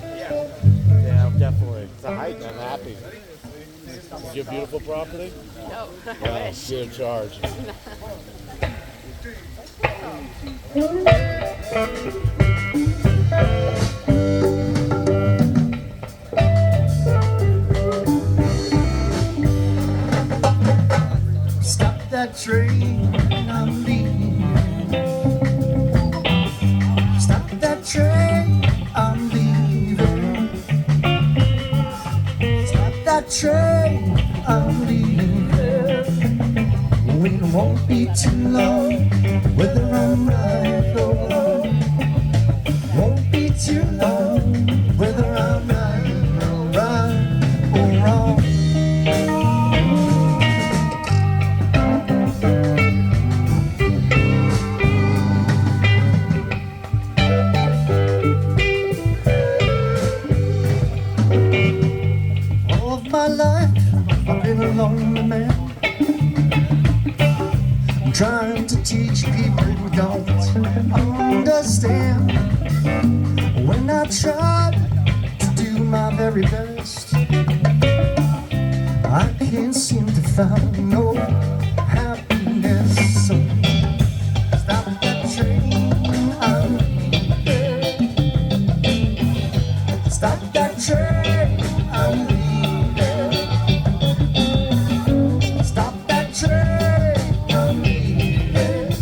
Yeah, definitely. It's a hike. I'm happy. Is your beautiful property? No, I Well, wish. you're in charge. Stop that train, I'm leaving. Stop that train, I'm leaving. Stop that train, I'm leaving. It won't be too long, whether I'm right or wrong. Won't be too long, whether I'm right or wrong. All of my life, I've been a lonely man, trying to teach people who don't understand. When I try to do my very best, I can't seem to find no happiness. So stop that train, I'm leaving. Stop that train, I'm leaving. Stop that train, I'm leaving.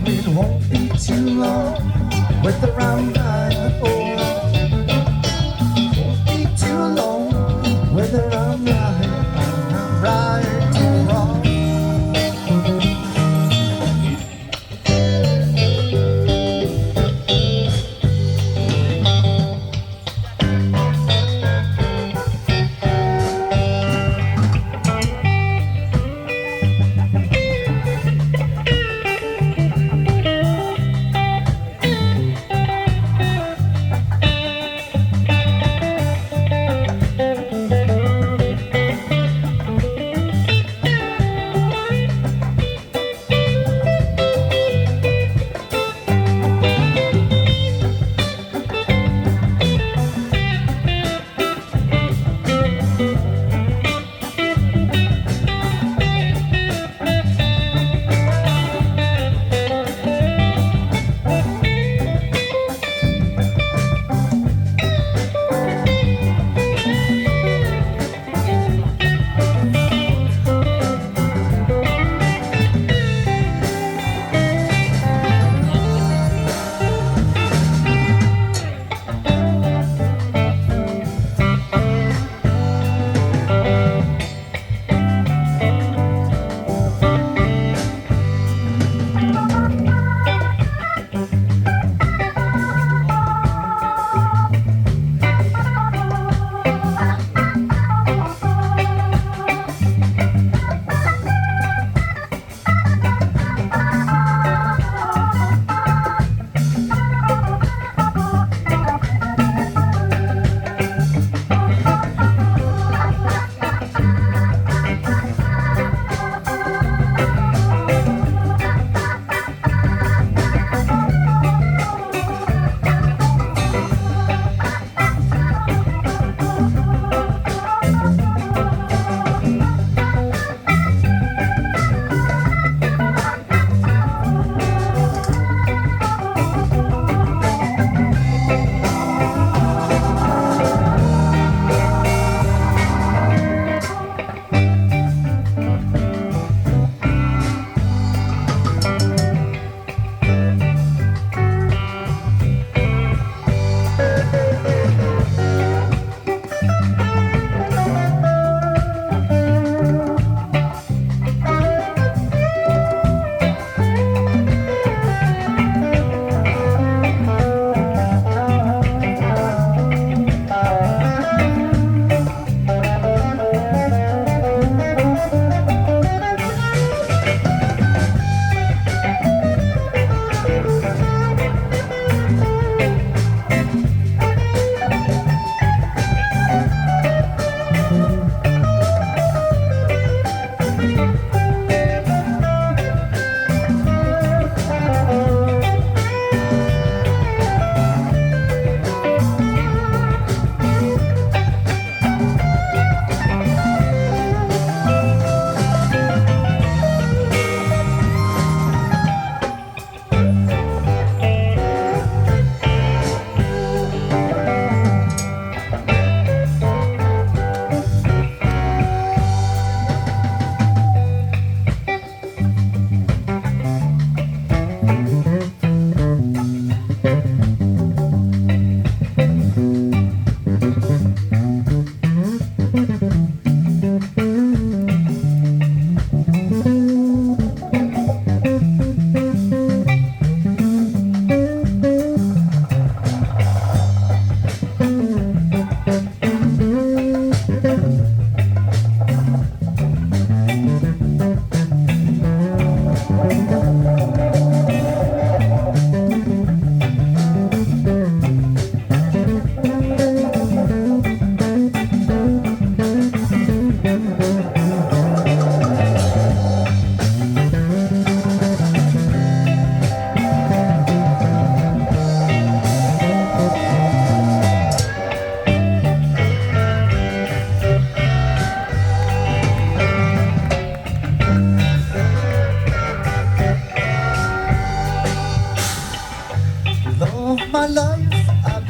It won't be too long, whether I'm right or wrong. Won't be too long, whether I'm right or wrong.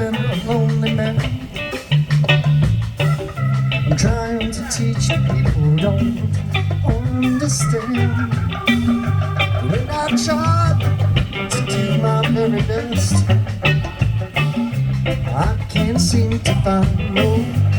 been a lonely man. I'm trying to teach the people who don't understand. When I tried to do my very best, I can't seem to find no